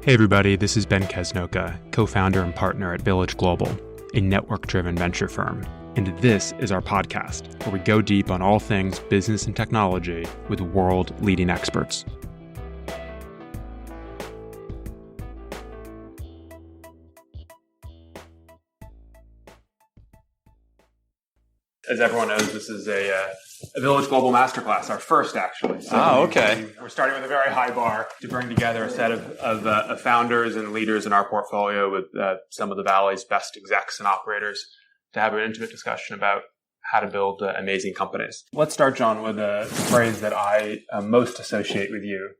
Hey everybody, this is Ben Kesnoka, co-founder and partner at Village Global, a network-driven venture firm. And this is our podcast, where we go deep on all things business and technology with world-leading experts. As everyone knows, this is a Village Global Masterclass, our first actually. So okay. We're starting with a very high bar to bring together a set of founders and leaders in our portfolio with some of the Valley's best execs and operators to have an intimate discussion about how to build amazing companies. Let's start, John, with a phrase that I most associate with you,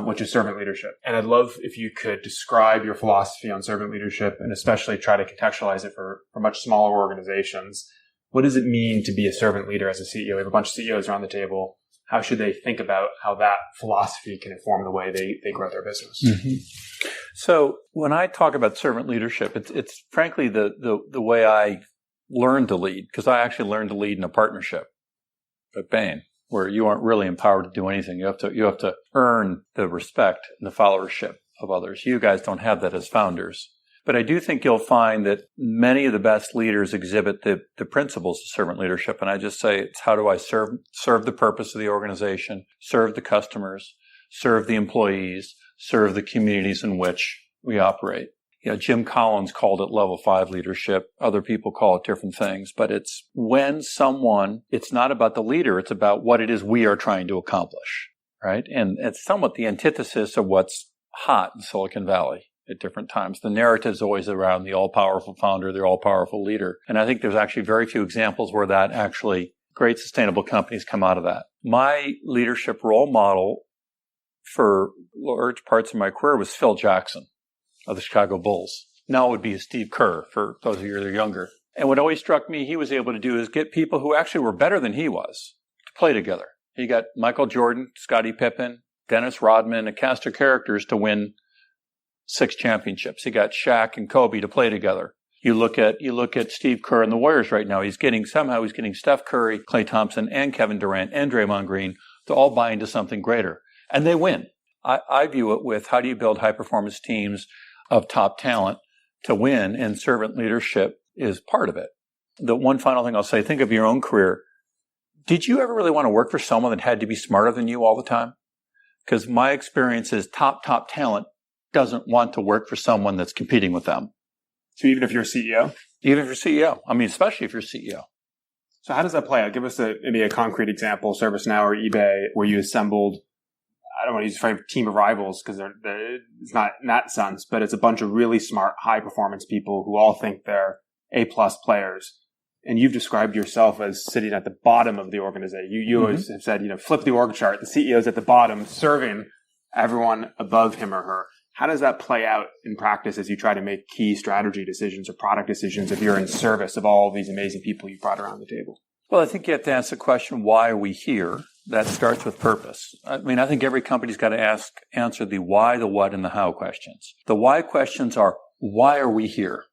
which is servant leadership. And I'd love if you could describe your philosophy on servant leadership and especially try to contextualize it for much smaller organizations. What does it mean to be a servant leader as a CEO? We have a bunch of CEOs around the table. How should they think about how that philosophy can inform the way they grow their business? Mm-hmm. So when I talk about servant leadership, it's frankly the way I learned to lead, because I actually learned to lead in a partnership at Bain, where you aren't really empowered to do anything. You have to earn the respect and the followership of others. You guys don't have that as founders. But I do think you'll find that many of the best leaders exhibit the principles of servant leadership. And I just say, it's how do I serve the purpose of the organization, serve the customers, serve the employees, serve the communities in which we operate. You know, Jim Collins called it level 5 leadership. Other people call it different things. But it's when it's not about the leader, it's about what it is we are trying to accomplish, right? And it's somewhat the antithesis of what's hot in Silicon Valley. At different times. The narrative is always around the all-powerful founder, the all-powerful leader. And I think there's actually very few examples where that actually great sustainable companies come out of that. My leadership role model for large parts of my career was Phil Jackson of the Chicago Bulls. Now it would be Steve Kerr for those of you that are younger. And what always struck me he was able to do is get people who actually were better than he was to play together. He got Michael Jordan, Scottie Pippen, Dennis Rodman, a cast of characters to win 6 championships. He got Shaq and Kobe to play together. You look at Steve Kerr and the Warriors right now. He's getting Steph Curry, Klay Thompson, and Kevin Durant and Draymond Green to all buy into something greater. And they win. I view it with how do you build high-performance teams of top talent to win, and servant leadership is part of it. The one final thing I'll say, think of your own career. Did you ever really want to work for someone that had to be smarter than you all the time? Because my experience is top talent doesn't want to work for someone that's competing with them. So even if you're a CEO? Even if you're CEO. I mean, especially if you're CEO. So how does that play out? Give us maybe a concrete example, ServiceNow or eBay, where you assembled, I don't want to use the phrase team of rivals because it's not in that sense, but it's a bunch of really smart, high-performance people who all think they're A-plus players. And you've described yourself as sitting at the bottom of the organization. You always have said, flip the org chart. The CEO's at the bottom, serving everyone above him or her. How does that play out in practice as you try to make key strategy decisions or product decisions if you're in service of all of these amazing people you've brought around the table? Well, I think you have to ask the question, why are we here? That starts with purpose. I mean, I think every company's got to answer the why, the what, and the how questions. The why questions are, why are we here?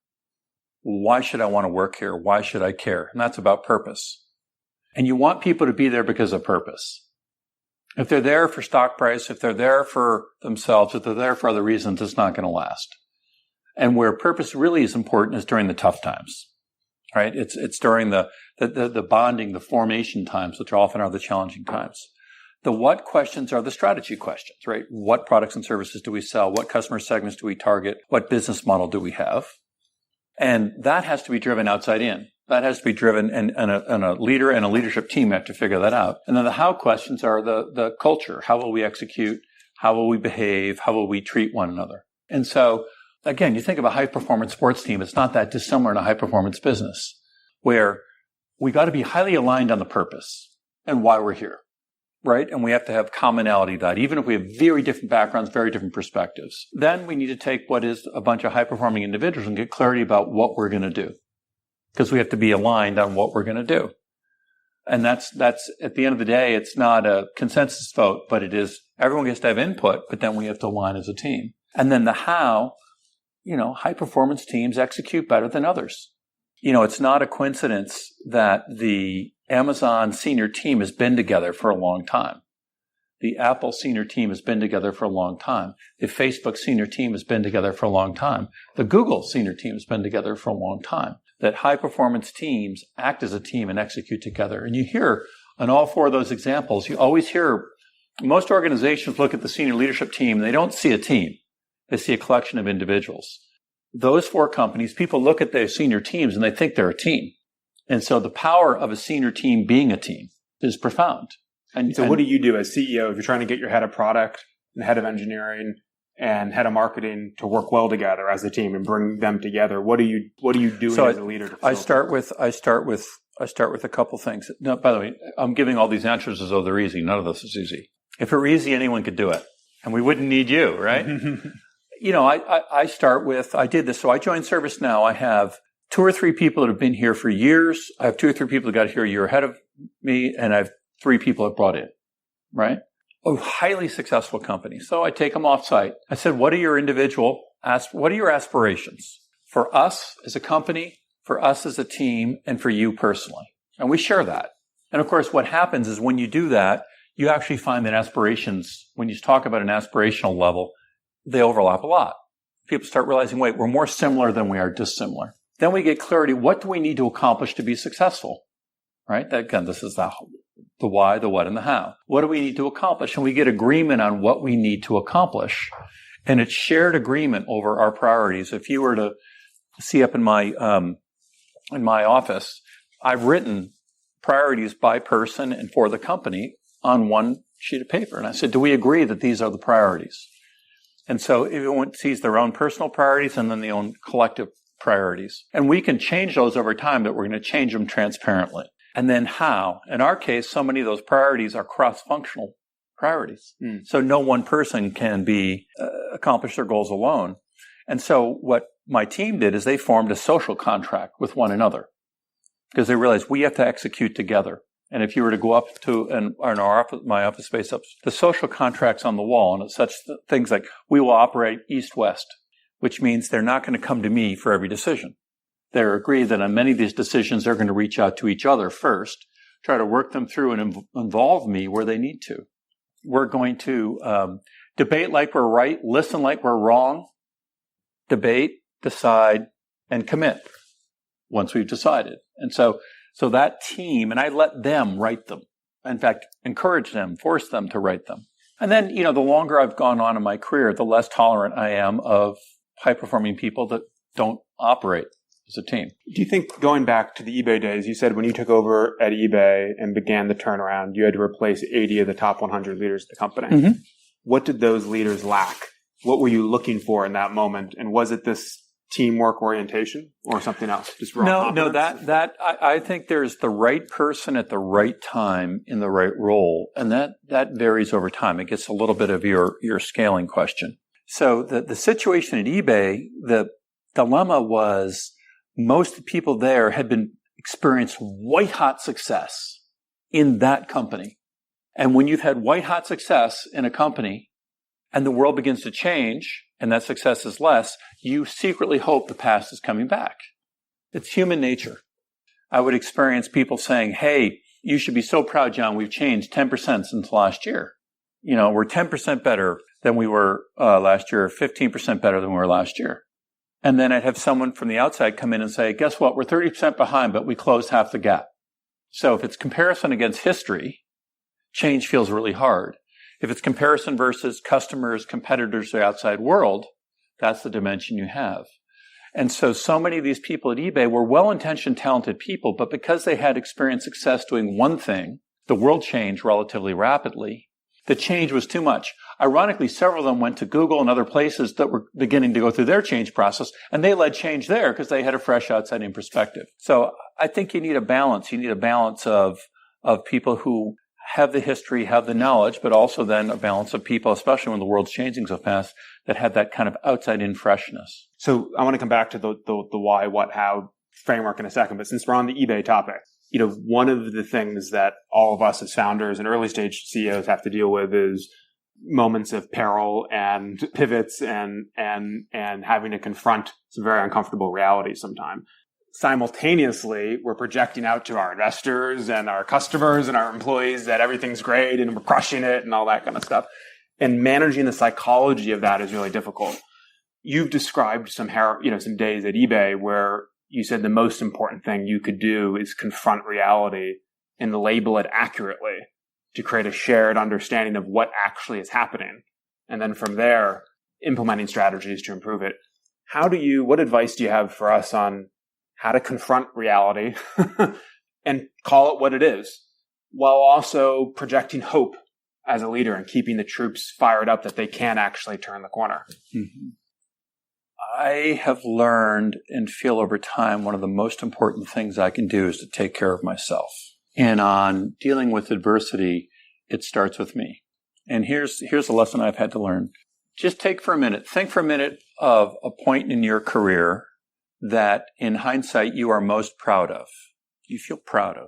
Why should I want to work here? Why should I care? And that's about purpose. And you want people to be there because of purpose. If they're there for stock price, if they're there for themselves, if they're there for other reasons, it's not going to last. And where purpose really is important is during the tough times, right? It's during the bonding, the formation times, which often are the challenging times. The what questions are the strategy questions, right? What products and services do we sell? What customer segments do we target? What business model do we have? And that has to be driven outside in. That has to be driven, and a leader and a leadership team have to figure that out. And then the how questions are the culture. How will we execute? How will we behave? How will we treat one another? And so, again, you think of a high-performance sports team. It's not that dissimilar in a high-performance business, where we got to be highly aligned on the purpose and why we're here, right? And we have to have commonality of that, even if we have very different backgrounds, very different perspectives. Then we need to take what is a bunch of high-performing individuals and get clarity about what we're going to do. Because we have to be aligned on what we're going to do. And that's at the end of the day, it's not a consensus vote, but it is everyone gets to have input, but then we have to align as a team. And then the how, high performance teams execute better than others. It's not a coincidence that the Amazon senior team has been together for a long time. The Apple senior team has been together for a long time. The Facebook senior team has been together for a long time. The Google senior team has been together for a long time. That high-performance teams act as a team and execute together. And you hear on all four of those examples, you always hear most organizations look at the senior leadership team, and they don't see a team. They see a collection of individuals. Those four companies, people look at their senior teams and they think they're a team. And so the power of a senior team being a team is profound. So what do you do as CEO if you're trying to get your head of product and head of engineering and head of marketing to work well together as a team and bring them together? What are you doing as a leader? I start with a couple things. No, by the way, I'm giving all these answers as though they're easy. None of this is easy. If it were easy, anyone could do it, and we wouldn't need you, right? I did this. So I joined ServiceNow. I have 2 or 3 people that have been here for years. I have 2 or 3 people that got here a year ahead of me, and I have 3 people I've brought in, right? A highly successful company. So I take them off site. I said, what are your aspirations for us as a company, for us as a team, and for you personally? And we share that. And of course, what happens is when you do that, you actually find that aspirations, when you talk about an aspirational level, they overlap a lot. People start realizing, wait, we're more similar than we are dissimilar. Then we get clarity. What do we need to accomplish to be successful? Right? Again, this is the why, the what, and the how. What do we need to accomplish? And we get agreement on what we need to accomplish. And it's shared agreement over our priorities. If you were to see up in my office, I've written priorities by person and for the company on one sheet of paper. And I said, do we agree that these are the priorities? And so everyone sees their own personal priorities and then their own collective priorities. And we can change those over time, but we're going to change them transparently. And then how? In our case, so many of those priorities are cross-functional priorities. So no one person can accomplish their goals alone. And so what my team did is they formed a social contract with one another because they realized we have to execute together. And if you were to go up to my office space, up the social contract's on the wall, and it's such things like we will operate east-west, which means they're not going to come to me for every decision. They're agreed that on many of these decisions, they're going to reach out to each other first, try to work them through and involve me where they need to. We're going to debate like we're right, listen like we're wrong, debate, decide, and commit once we've decided. And so that team, and I let them write them. In fact, encourage them, force them to write them. And then, the longer I've gone on in my career, the less tolerant I am of high-performing people that don't operate as a team. Do you think, going back to the eBay days, you said when you took over at eBay and began the turnaround, you had to replace 80 of the top 100 leaders of the company. Mm-hmm. What did those leaders lack? What were you looking for in that moment? And was it this teamwork orientation or something else? Just raw confidence? I think there's the right person at the right time in the right role. And that varies over time. It gets a little bit of your scaling question. So the situation at eBay, the dilemma was most people there had experienced white hot success in that company. And when you've had white hot success in a company and the world begins to change and that success is less, you secretly hope the past is coming back. It's human nature. I would experience people saying, hey, you should be so proud, John, we've changed 10% since last year. We're 10% better than we were last year, 15% better than we were last year. And then I'd have someone from the outside come in and say, guess what? We're 30% behind, but we closed half the gap. So if it's comparison against history, change feels really hard. If it's comparison versus customers, competitors, the outside world, that's the dimension you have. And so many of these people at eBay were well-intentioned, talented people, but because they had experienced success doing one thing, the world changed relatively rapidly. The change was too much. Ironically, several of them went to Google and other places that were beginning to go through their change process, and they led change there because they had a fresh outside-in perspective. So I think you need a balance. You need a balance of people who have the history, have the knowledge, but also then a balance of people, especially when the world's changing so fast, that have that kind of outside-in freshness. So I want to come back to the why, what, how framework in a second, but since we're on the eBay topic, one of the things that all of us as founders and early stage CEOs have to deal with is moments of peril and pivots and having to confront some very uncomfortable realities sometimes. simultaneously, we're projecting out to our investors and our customers and our employees that everything's great and we're crushing it and all that kind of stuff. And managing the psychology of that is really difficult. You've described some days at eBay where you said the most important thing you could do is confront reality and label it accurately to create a shared understanding of what actually is happening. And then from there, implementing strategies to improve it. What advice do you have for us on how to confront reality and call it what it is, while also projecting hope as a leader and keeping the troops fired up that they can actually turn the corner? Mm-hmm. I have learned and feel over time one of the most important things I can do is to take care of myself. And on dealing with adversity, it starts with me. And here's a lesson I've had to learn. Just think for a minute of a point in your career that in hindsight you are most proud of, you feel proud of,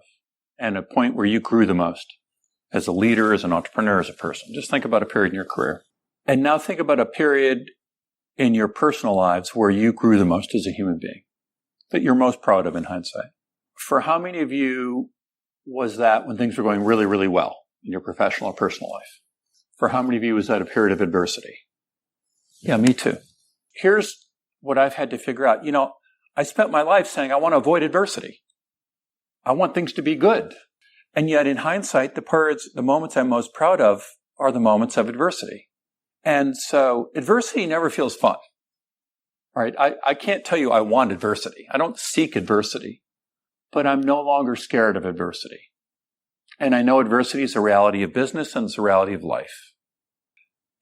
and a point where you grew the most as a leader, as an entrepreneur, as a person. Just think about a period in your career. And now think about a period in your personal lives where you grew the most as a human being, that you're most proud of in hindsight. For how many of you was that when things were going really, really well in your professional or personal life? For how many of you was that a period of adversity? Yeah, me too. Here's what I've had to figure out. I spent my life saying I want to avoid adversity. I want things to be good. And yet in hindsight, the moments I'm most proud of are the moments of adversity. And so adversity never feels fun. Right? I can't tell you I want adversity. I don't seek adversity, but I'm no longer scared of adversity. And I know adversity is a reality of business and it's a reality of life.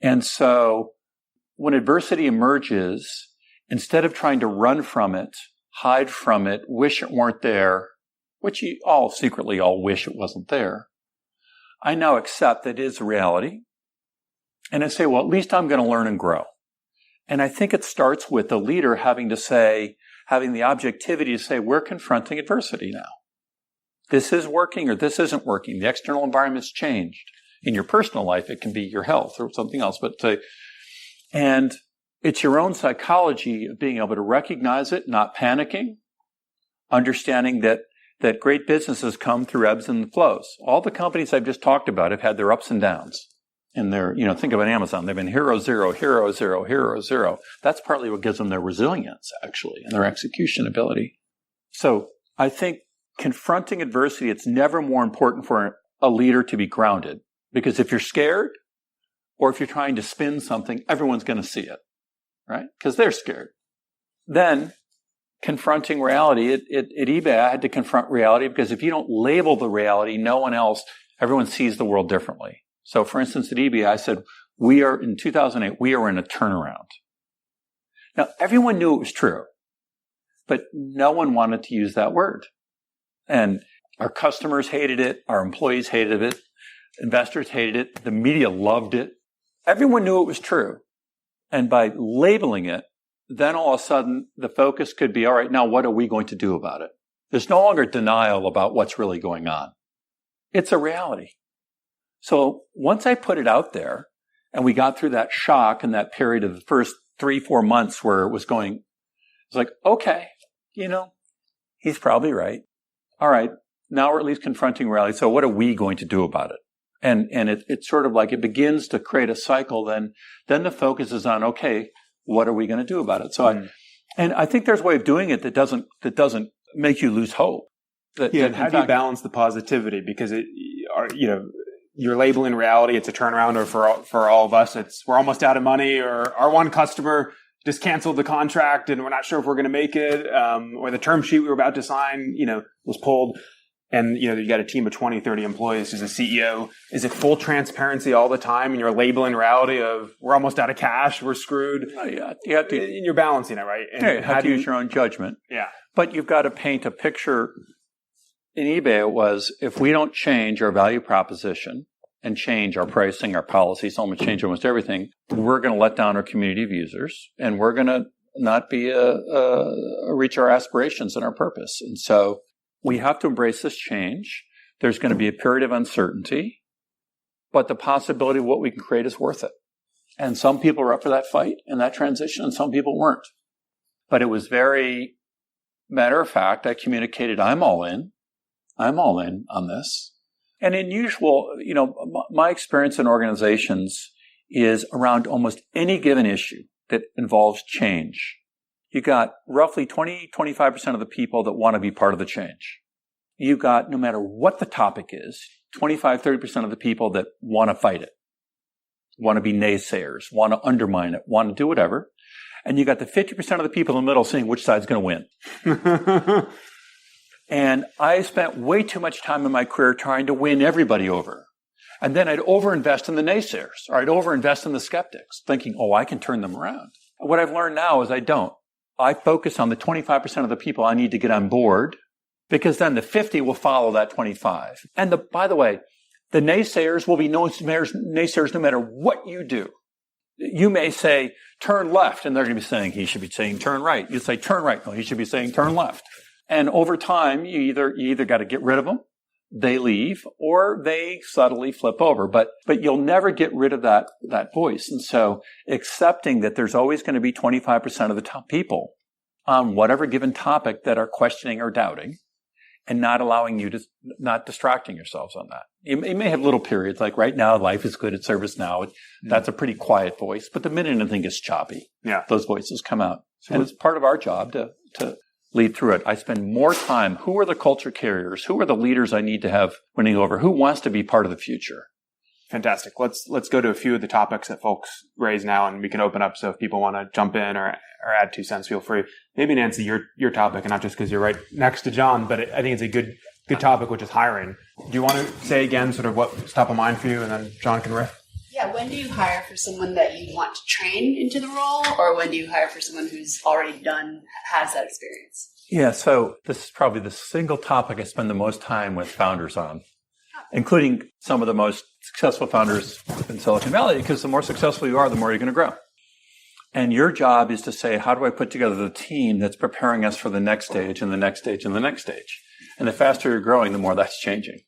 And so when adversity emerges, instead of trying to run from it, hide from it, wish it weren't there, which you all secretly wish it wasn't there, I now accept that it is a reality. And I say, well, at least I'm going to learn and grow. And I think it starts with the leader having the objectivity to say, we're confronting adversity now. This is working or this isn't working. The external environment's changed. In your personal life, it can be your health or something else. And it's your own psychology of being able to recognize it, not panicking, understanding that great businesses come through ebbs and flows. All the companies I've just talked about have had their ups and downs. And think about Amazon. They've been hero, zero, hero, zero, hero, zero. That's partly what gives them their resilience, actually, and their execution ability. So I think confronting adversity, it's never more important for a leader to be grounded. Because if you're scared, or if you're trying to spin something, everyone's going to see it, right? Because they're scared. Then, confronting reality, at eBay, I had to confront reality because if you don't label the reality, everyone sees the world differently. So, for instance, at eBay, I said, in 2008, we are in a turnaround. Now, everyone knew it was true, but no one wanted to use that word. And our customers hated it, our employees hated it, investors hated it, the media loved it. Everyone knew it was true. And by labeling it, then all of a sudden the focus could be, all right, now what are we going to do about it? There's no longer denial about what's really going on. It's a reality. So once I put it out there and we got through that shock and that period of the first 3-4 months where it was going, it's like, okay, he's probably right. All right, now we're at least confronting reality. So what are we going to do about it? And it's sort of like it begins to create a cycle. Then the focus is on, okay, what are we going to do about it? So I think there's a way of doing it that doesn't make you lose hope. How do you balance the positivity? Because you're labeling reality, it's a turnaround, or for all of us, we're almost out of money, or our one customer just canceled the contract and we're not sure if we're going to make it, or the term sheet we were about to sign, was pulled. And, you got a team of 20, 30 employees as a CEO. Is it full transparency all the time and you're labeling reality of we're almost out of cash, we're screwed? Oh, yeah. You have to, and you're balancing it, right? And you have to use your own judgment. Yeah. But you've got to paint a picture. In eBay, it was, if we don't change our value proposition and change our pricing, our policies, almost change almost everything, we're going to let down our community of users and we're going to not be reach our aspirations and our purpose. And so we have to embrace this change. There's going to be a period of uncertainty, but the possibility of what we can create is worth it. And some people were up for that fight and that transition, and some people weren't. But it was very matter of fact, I communicated, I'm all in on this. And in usual, my experience in organizations is around almost any given issue that involves change. You got roughly 20-25% of the people that want to be part of the change. You got, no matter what the topic is, 25-30% of the people that want to fight it, want to be naysayers, want to undermine it, want to do whatever. And you got the 50% of the people in the middle saying which side's going to win. And I spent way too much time in my career trying to win everybody over. And then I'd overinvest in the naysayers, or I'd overinvest in the skeptics, thinking, I can turn them around. What I've learned now is I don't. I focus on the 25% of the people I need to get on board, because then the 50 will follow that 25. And by the way, the naysayers will be naysayers no matter what you do. You may say, turn left, and they're going to be saying, he should be saying turn right. You say, turn right. No, he should be saying turn left. And over time, you either got to get rid of them, they leave, or they subtly flip over. But you'll never get rid of that voice. And so accepting that there's always going to be 25% of the top people on whatever given topic that are questioning or doubting, and not allowing you to, not distracting yourselves on that. You may have little periods, like right now, life is good at ServiceNow. That's a pretty quiet voice. But the minute anything gets choppy, those voices come out. And it's part of our job to lead through it. I spend more time. Who are the culture carriers? Who are the leaders I need to have winning over? Who wants to be part of the future? Fantastic. Let's go to a few of the topics that folks raise now, and we can open up. So if people want to jump in or add 2 cents, feel free. Maybe, Nancy, your topic, and not just because you're right next to John, but I think it's a good topic, which is hiring. Do you want to say again sort of what's top of mind for you, and then John can riff? Yeah, when do you hire for someone that you want to train into the role, or when do you hire for someone who's already has that experience? Yeah, so this is probably the single topic I spend the most time with founders on, including some of the most successful founders in Silicon Valley, because the more successful you are, the more you're going to grow. And your job is to say, how do I put together the team that's preparing us for the next stage and the next stage and the next stage? And the faster you're growing, the more that's changing.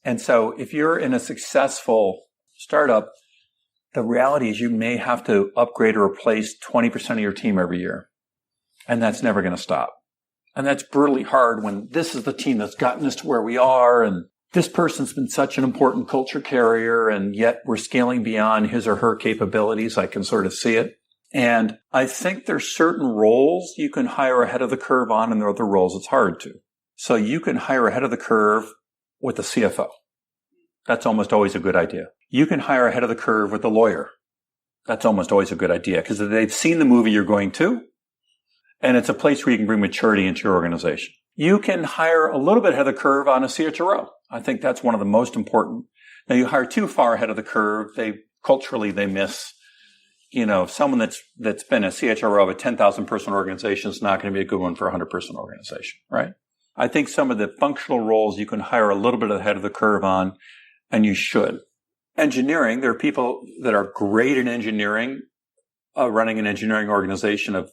And so if you're in a successful startup, the reality is you may have to upgrade or replace 20% of your team every year. And that's never going to stop. And that's brutally hard when this is the team that's gotten us to where we are, and this person's been such an important culture carrier, and yet we're scaling beyond his or her capabilities. I can sort of see it. And I think there's certain roles you can hire ahead of the curve on, and there are other roles it's hard to. So you can hire ahead of the curve with the CFO. That's almost always a good idea. You can hire ahead of the curve with a lawyer. That's almost always a good idea, because they've seen the movie you're going to, and it's a place where you can bring maturity into your organization. You can hire a little bit ahead of the curve on a CHRO. I think that's one of the most important. Now, you hire too far ahead of the curve, culturally they miss. Someone that's been a CHRO of a 10,000 person organization is not going to be a good one for a 100 person organization, right? I think some of the functional roles you can hire a little bit ahead of the curve on, and you should. Engineering, there are people that are great in engineering, running an engineering organization of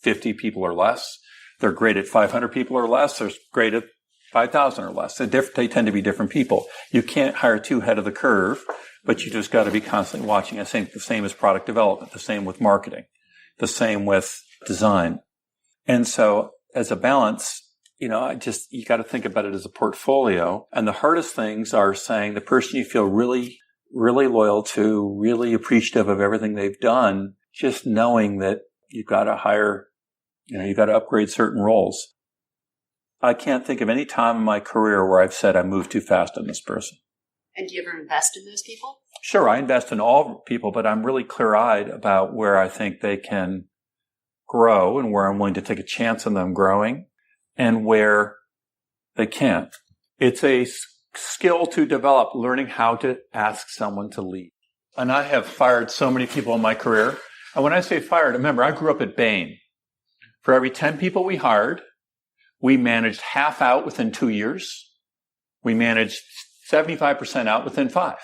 50 people or less. They're great at 500 people or less. They're great at 5,000 or less. They tend to be different people. You can't hire too ahead of the curve, but you just got to be constantly watching. I think the same as product development, the same with marketing, the same with design. And so as a balance, you got to think about it as a portfolio. And the hardest things are saying the person you feel really, really loyal to, really appreciative of everything they've done, just knowing that you've got to hire, you've got to upgrade certain roles. I can't think of any time in my career where I've said I moved too fast on this person. And do you ever invest in those people? Sure, I invest in all people, but I'm really clear-eyed about where I think they can grow and where I'm willing to take a chance on them growing and where they can't. It's a skill to develop, learning how to ask someone to lead. And I have fired so many people in my career. And when I say fired, remember, I grew up at Bain. For every 10 people we hired, we managed half out within 2 years. We managed 75% out within 5.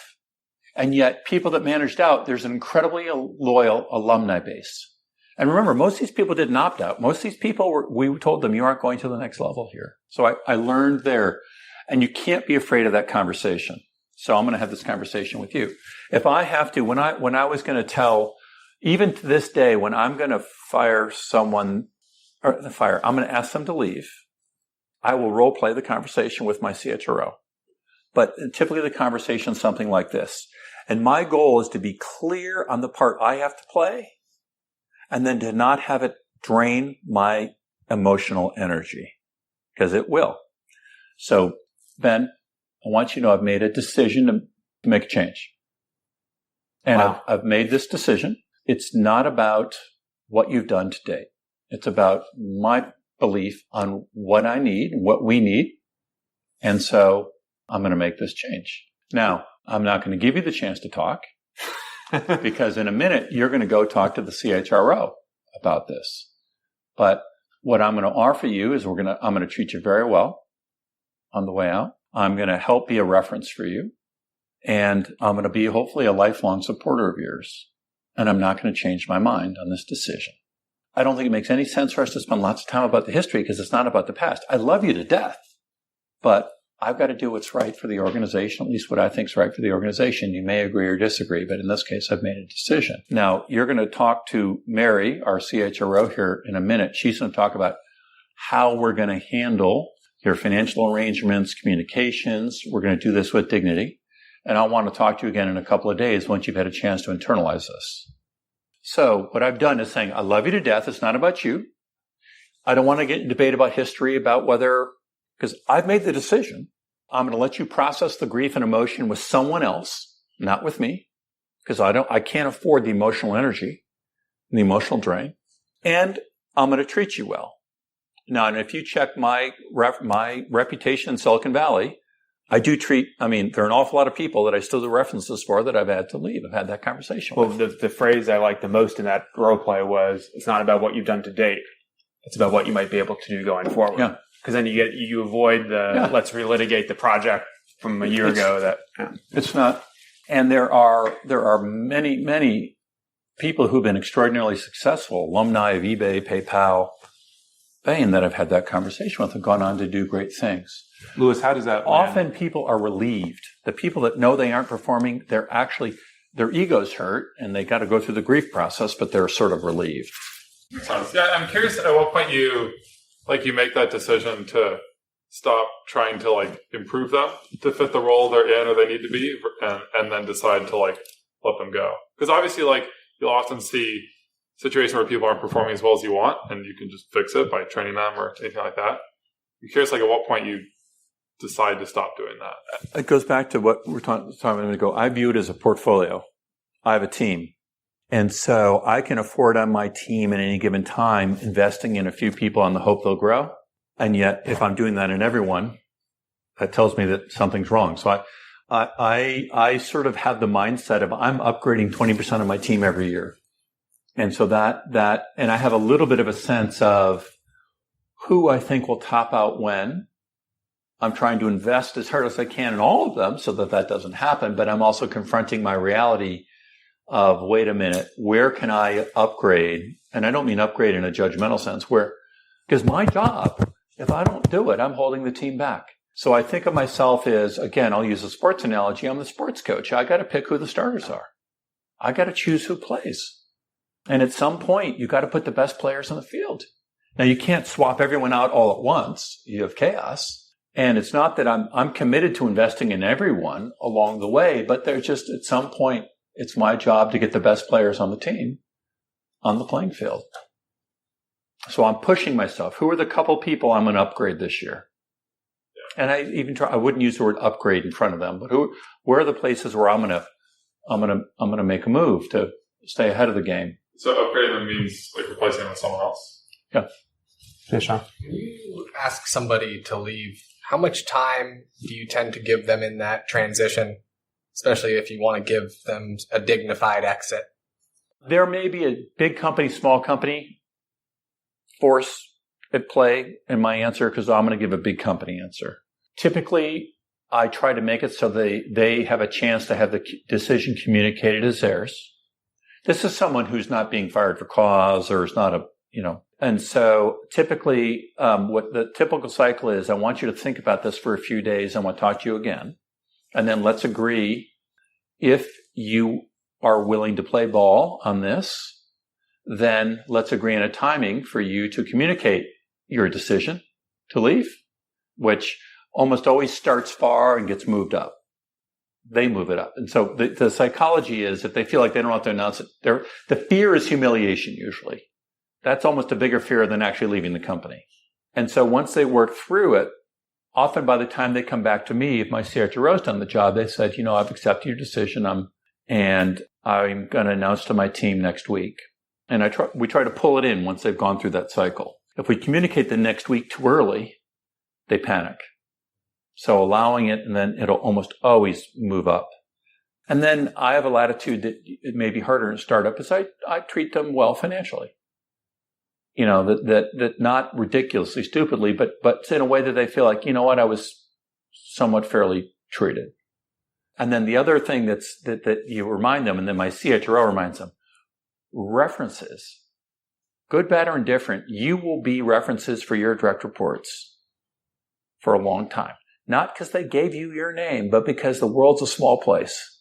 And yet, people that managed out, there's an incredibly loyal alumni base. And remember, most of these people didn't opt out. Most of these people, we told them, you aren't going to the next level here. So I learned there. And you can't be afraid of that conversation. So I'm going to have this conversation with you. If I have to, when I was going to tell, even to this day, when I'm going to fire someone or the fire. I'm going to ask them to leave. I will role play the conversation with my CHRO. But typically the conversation is something like this. And my goal is to be clear on the part I have to play and then to not have it drain my emotional energy, because it will. So, Ben, I want you to know I've made a decision to make a change. And Wow. I've made this decision. It's not about what you've done to date. It's about my belief on what I need, what we need. And so I'm going to make this change. Now, I'm not going to give you the chance to talk because in a minute, you're going to go talk to the CHRO about this. But what I'm going to offer you is I'm going to treat you very well on the way out. I'm going to help be a reference for you. And I'm going to be hopefully a lifelong supporter of yours. And I'm not going to change my mind on this decision. I don't think it makes any sense for us to spend lots of time about the history because it's not about the past. I love you to death, but I've got to do what's right for the organization, at least what I think is right for the organization. You may agree or disagree, but in this case, I've made a decision. Now, you're going to talk to Mary, our CHRO here in a minute. She's going to talk about how we're going to handle your financial arrangements, communications. We're going to do this with dignity. And I want to talk to you again in a couple of days once you've had a chance to internalize this. So what I've done is saying, I love you to death. It's not about you. I don't want to get in debate about history, about whether, because I've made the decision. I'm going to let you process the grief and emotion with someone else, not with me, because I can't afford the emotional energy, the emotional drain. And I'm going to treat you well. Now, and if you check my reputation in Silicon Valley, I do there are an awful lot of people that I still do references for that I've had to leave. I've had that conversation with. Well, the phrase I liked the most in that role play was, it's not about what you've done to date. It's about what you might be able to do going forward. Yeah. Because then you avoid let's relitigate the project from a year ago. It's not. And there are many, many people who've been extraordinarily successful, alumni of eBay, PayPal, Bain, that I've had that conversation with have gone on to do great things. Lewis, how does that land? Often people are relieved. The people that know they aren't performing, their egos hurt and they got to go through the grief process, but they're sort of relieved. Yeah, I'm curious at what point you make that decision to stop trying to improve them to fit the role they're in or they need to be, and then decide to let them go. Because obviously you'll often see situations where people aren't performing as well as you want, and you can just fix it by training them or anything like that. I'm curious at what point you decide to stop doing that. It goes back to what we were talking a minute ago. I view it as a portfolio. I have a team. And so I can afford on my team at any given time investing in a few people on the hope they'll grow. And yet, if I'm doing that in everyone, that tells me that something's wrong. So I sort of have the mindset of I'm upgrading 20% of my team every year. And so and I have a little bit of a sense of who I think will top out when. I'm trying to invest as hard as I can in all of them so that doesn't happen. But I'm also confronting my reality of, wait a minute, where can I upgrade? And I don't mean upgrade in a judgmental sense, because my job, if I don't do it, I'm holding the team back. So I think of myself as, again, I'll use a sports analogy. I'm the sports coach. I got to pick who the starters are. I got to choose who plays. And at some point, you got to put the best players on the field. Now, you can't swap everyone out all at once. You have chaos. And it's not that I'm committed to investing in everyone along the way, but there's just at some point, it's my job to get the best players on the team on the playing field. So I'm pushing myself. Who are the couple people I'm going to upgrade this year? And I wouldn't use the word upgrade in front of them, but where are the places where I'm going to make a move to stay ahead of the game? So upgrading them means replacing them with someone else. Yeah. Yeah, Sean. When you ask somebody to leave, how much time do you tend to give them in that transition, especially if you want to give them a dignified exit? There may be a big company, small company force at play in my answer, because I'm going to give a big company answer. Typically, I try to make it so they have a chance to have the decision communicated as theirs. This is someone who's not being fired for cause or is not and so typically what the typical cycle is, I want you to think about this for a few days. I want to talk to you again. And then let's agree, if you are willing to play ball on this, then let's agree on a timing for you to communicate your decision to leave, which almost always starts far and gets moved up. They move it up. And so the psychology is if they feel like they don't have to announce it, the fear is humiliation usually. That's almost a bigger fear than actually leaving the company. And so once they work through it, often by the time they come back to me, if my CHRO's done the job, they said, I've accepted your decision, and I'm going to announce to my team next week. And we try to pull it in once they've gone through that cycle. If we communicate the next week too early, they panic. So allowing it, and then it'll almost always move up. And then I have a latitude that it may be harder in a startup, is I treat them well financially. That not ridiculously stupidly, but in a way that they feel like, I was somewhat fairly treated. And then the other thing that you remind them, and then my CHRO reminds them, references, good, bad, or indifferent, you will be references for your direct reports for a long time. Not because they gave you your name, but because the world's a small place.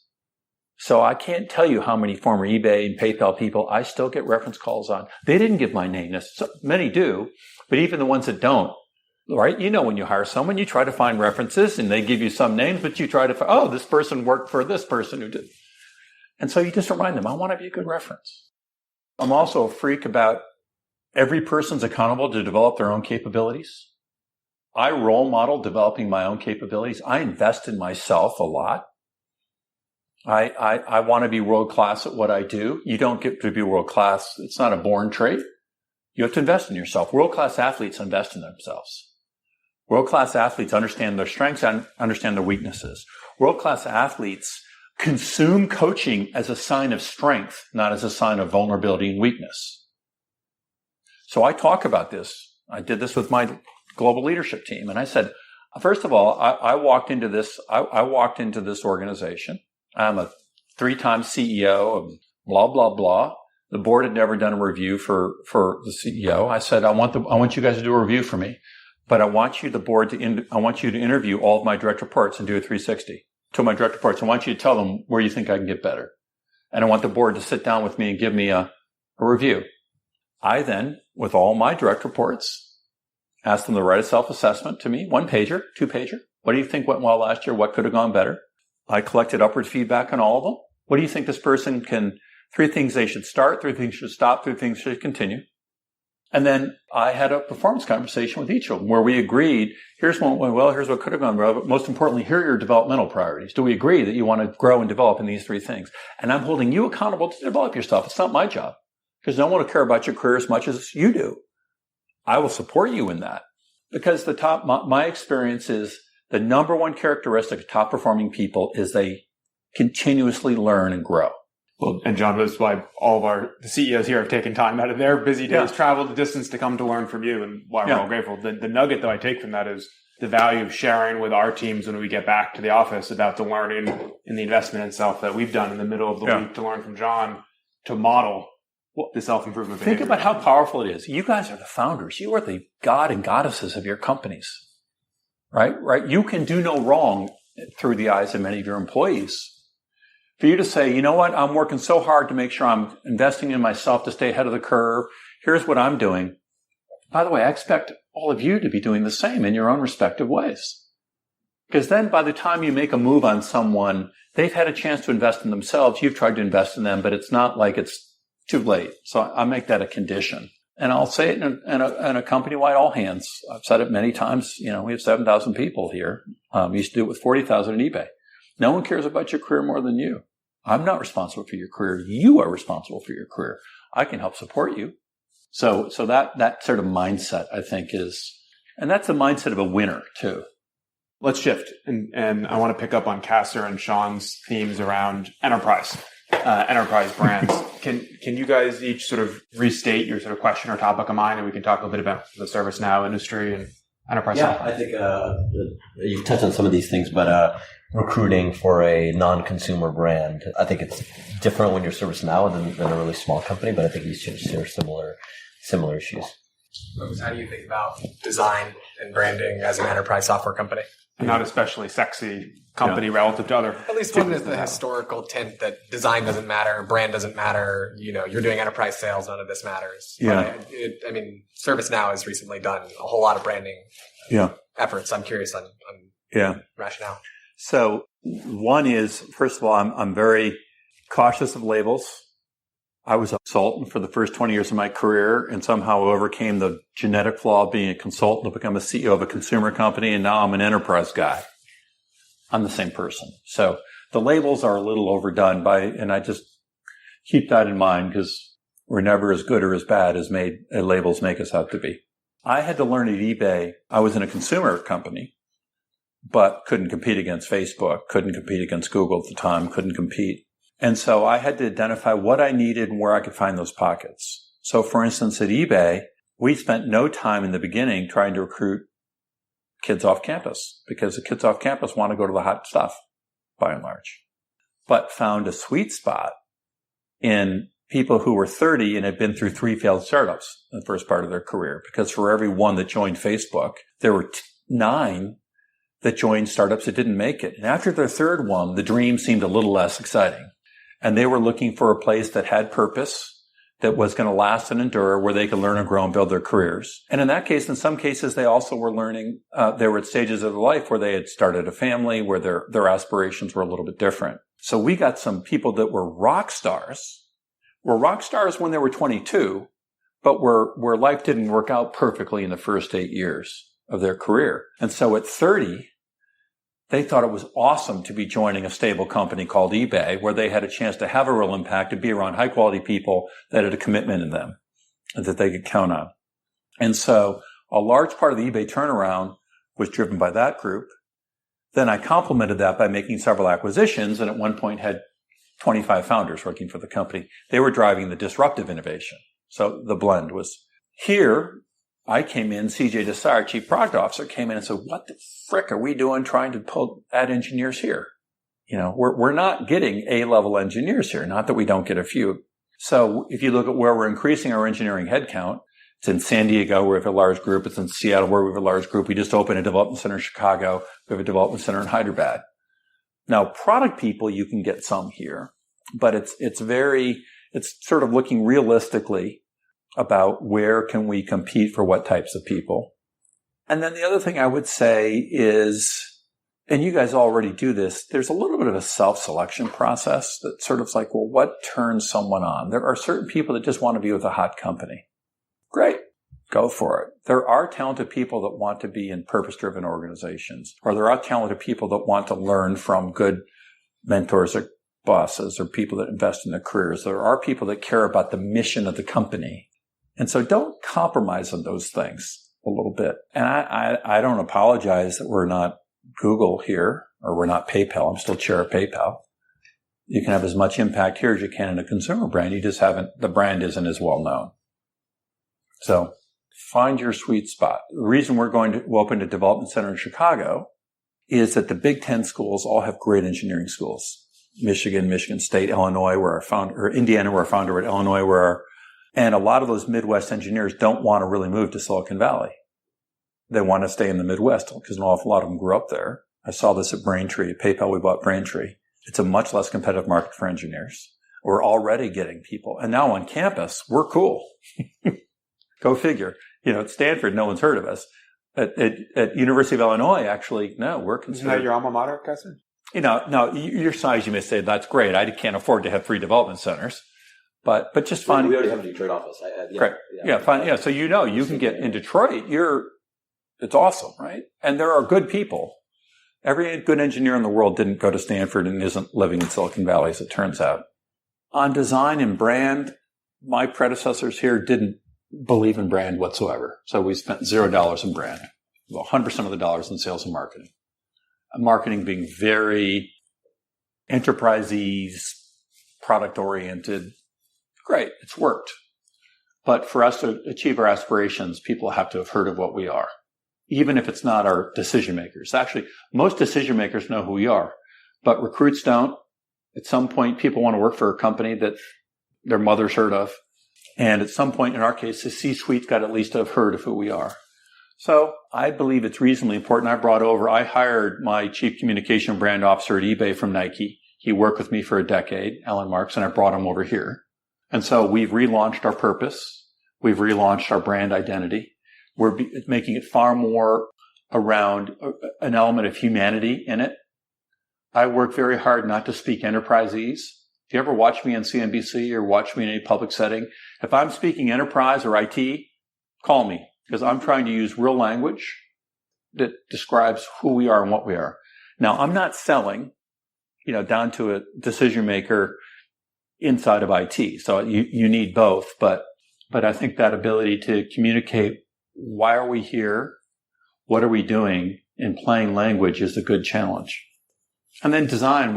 So I can't tell you how many former eBay and PayPal people I still get reference calls on. They didn't give my name. Many do, but even the ones that don't, right? When you hire someone, you try to find references and they give you some names, but you try to find, this person worked for this person who did. And so you just remind them, I want to be a good reference. I'm also a freak about every person's accountable to develop their own capabilities. I role model developing my own capabilities. I invest in myself a lot. I want to be world class at what I do. You don't get to be world class. It's not a born trait. You have to invest in yourself. World class athletes invest in themselves. World class athletes understand their strengths and understand their weaknesses. World class athletes consume coaching as a sign of strength, not as a sign of vulnerability and weakness. So I talk about this. I did this with my global leadership team. And I said, first of all, I walked into this organization. I'm a 3-time CEO of blah, blah, blah. The board had never done a review for the CEO. I said, I want you guys to do a review for me, but I want you to interview all of my direct reports and do a 360 to my direct reports. I want you to tell them where you think I can get better. And I want the board to sit down with me and give me a review. I then, with all my direct reports, asked them to write a self-assessment to me, 1-pager, 2-pager. What do you think went well last year? What could have gone better? I collected upward feedback on all of them. What do you think this person 3 things they should start, 3 things should stop, 3 things should continue. And then I had a performance conversation with each of them where we agreed, here's what went well, here's what could have gone well, but most importantly, here are your developmental priorities. Do we agree that you want to grow and develop in these 3 things? And I'm holding you accountable to develop yourself. It's not my job because no one will care about your career as much as you do. I will support you in that because my experience is the number one characteristic of top performing people is they continuously learn and grow. Well, and John, that's why all of the CEOs here have taken time out of their busy days, traveled the distance to come to learn from you, and why we're all grateful. The nugget that I take from that is the value of sharing with our teams when we get back to the office about the learning and the investment in self that we've done in the middle of the week to learn from John to model the self-improvement behavior. Think about how powerful it is. You guys are the founders. You are the god and goddesses of your companies, right? You can do no wrong through the eyes of many of your employees. For you to say, you know what, I'm working so hard to make sure I'm investing in myself to stay ahead of the curve. Here's what I'm doing. By the way, I expect all of you to be doing the same in your own respective ways. Because then by the time you make a move on someone, they've had a chance to invest in themselves. You've tried to invest in them, but it's not like it's too late. So I make that a condition. And I'll say it in a company-wide all hands. I've said it many times. We have 7,000 people here. We used to do it with 40,000 in eBay. No one cares about your career more than you. I'm not responsible for your career. You are responsible for your career. I can help support you. So that sort of mindset, I think, and that's the mindset of a winner too. Let's shift. And I want to pick up on Kasser and Sean's themes around enterprise brands. Can you guys each sort of restate your sort of question or topic of mind, and we can talk a little bit about the ServiceNow industry and enterprise? Yeah, I think you've touched on some of these things, but recruiting for a non-consumer brand, I think it's different when you're ServiceNow than a really small company, but I think you share similar issues. How do you think about design and branding as an enterprise software company? not especially sexy company relative to other. At least one is the historical tint that design doesn't matter, brand doesn't matter. You're doing enterprise sales, none of this matters. Yeah. But ServiceNow has recently done a whole lot of branding efforts. I'm curious on rationale. So one is, first of all, I'm very cautious of labels. I was a consultant for the first 20 years of my career and somehow overcame the genetic flaw of being a consultant to become a CEO of a consumer company. And now I'm an enterprise guy. I'm the same person. So the labels are a little overdone and I just keep that in mind because we're never as good or as bad as labels make us out to be. I had to learn at eBay. I was in a consumer company, but couldn't compete against Facebook, couldn't compete against Google at the time, couldn't compete. And so I had to identify what I needed and where I could find those pockets. So for instance, at eBay, we spent no time in the beginning trying to recruit kids off campus because the kids off campus want to go to the hot stuff by and large, but found a sweet spot in people who were 30 and had been through 3 failed startups in the first part of their career. Because for every one that joined Facebook, there were 9 that joined startups that didn't make it. And after their third one, the dream seemed a little less exciting. And they were looking for a place that had purpose, that was going to last and endure, where they could learn and grow and build their careers. And in that case, in some cases, they also were learning, they were at stages of their life where they had started a family, where their aspirations were a little bit different. So we got some people that were rock stars when they were 22, but where life didn't work out perfectly in the first 8 years of their career. And so at 30, they thought it was awesome to be joining a stable company called eBay, where they had a chance to have a real impact, to be around high quality people that had a commitment in them and that they could count on. And so a large part of the eBay turnaround was driven by that group. Then I complemented that by making several acquisitions, and at one point had 25 founders working for the company. They were driving the disruptive innovation. So the blend was here. I came in, CJ Desai, our chief product officer, came in and said, what the frick are we doing trying to add engineers here? We're not getting A-level engineers here. Not that we don't get a few. So if you look at where we're increasing our engineering headcount, it's in San Diego, where we have a large group. It's in Seattle, where we have a large group. We just opened a development center in Chicago. We have a development center in Hyderabad. Now, product people, you can get some here, but it's sort of looking realistically about where can we compete for what types of people. And then the other thing I would say is, and you guys already do this, there's a little bit of a self-selection process that sort of like, well, what turns someone on? There are certain people that just want to be with a hot company. Great. Go for it. There are talented people that want to be in purpose-driven organizations, or there are talented people that want to learn from good mentors or bosses or people that invest in their careers. There are people that care about the mission of the company. And so don't compromise on those things a little bit. And I don't apologize that we're not Google here, or we're not PayPal. I'm still chair of PayPal. You can have as much impact here as you can in a consumer brand. The brand isn't as well known. So find your sweet spot. The reason we're going to open a development center in Chicago is that the Big Ten schools all have great engineering schools. Michigan, Michigan State, Illinois, Indiana, where our founder at Illinois, and a lot of those Midwest engineers don't want to really move to Silicon Valley. They want to stay in the Midwest because an awful lot of them grew up there. I saw this at Braintree. At PayPal, we bought Braintree. It's a much less competitive market for engineers. We're already getting people. And now on campus, we're cool. Go figure. At Stanford, no one's heard of us. At University of Illinois, actually, no, we're considered. Isn't that your alma mater, Kessler? Now, your size, you may say, that's great. I can't afford to have 3 development centers. But just find. We already have a Detroit office. Great. Yeah. So you can get in Detroit. It's awesome, right? And there are good people. Every good engineer in the world didn't go to Stanford and isn't living in Silicon Valley, as it turns out. On design and brand, my predecessors here didn't believe in brand whatsoever. So we spent $0 in brand, 100% of the dollars in sales and marketing. Marketing being very enterprisey, product-oriented. Great, it's worked. But for us to achieve our aspirations, people have to have heard of what we are, even if it's not our decision makers. Actually, most decision makers know who we are, but recruits don't. At some point, people want to work for a company that their mother's heard of. And at some point, in our case, the C-suite's got at least to have heard of who we are. So I believe it's reasonably important. I hired my chief communication brand officer at eBay from Nike. He worked with me for a decade, Alan Marks, and I brought him over here. And so we've relaunched our purpose. We've relaunched our brand identity. We're making it far more around an element of humanity in it. I work very hard not to speak enterprisese. If you ever watch me on CNBC or watch me in any public setting, if I'm speaking enterprise or IT, call me, because I'm trying to use real language that describes who we are and what we are. Now, I'm not selling, down to a decision maker inside of IT. So you need both, but I think that ability to communicate, why are we here? What are we doing in plain language is a good challenge. And then design,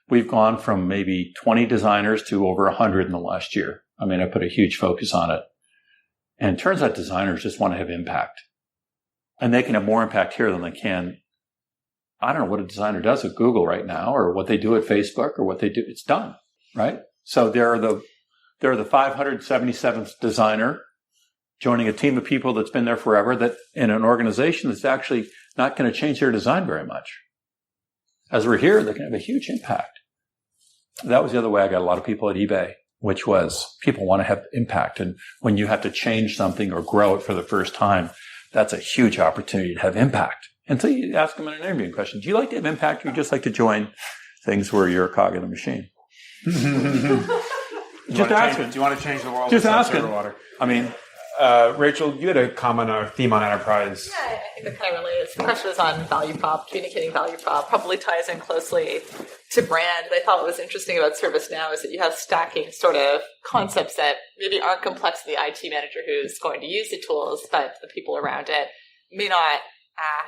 we've gone from maybe 20 designers to over 100 in the last year. I mean, I put a huge focus on it. And it turns out designers just want to have impact. And they can have more impact here than they can. I don't know what a designer does at Google right now, or what they do at Facebook, or what they do. It's done, right? So they're the 577th designer joining a team of people that's been there forever, that in an organization that's actually not going to change their design very much. As we're here, they can have a huge impact. That was the other way I got a lot of people at eBay, which was people want to have impact. And when you have to change something or grow it for the first time, that's a huge opportunity to have impact. And so you ask them in an interviewing question, do you like to have impact, or you just like to join things where you're a cog in the machine? Just asking. Do you want to change the world? Just asking. I mean, Rachel, you had a comment or theme on enterprise. Yeah, I think that kind of relates. The question was on value prop, communicating value prop, probably ties in closely to brand. I thought what was interesting about ServiceNow is that you have stacking sort of concepts that maybe aren't complex to the IT manager who's going to use the tools, but the people around it may not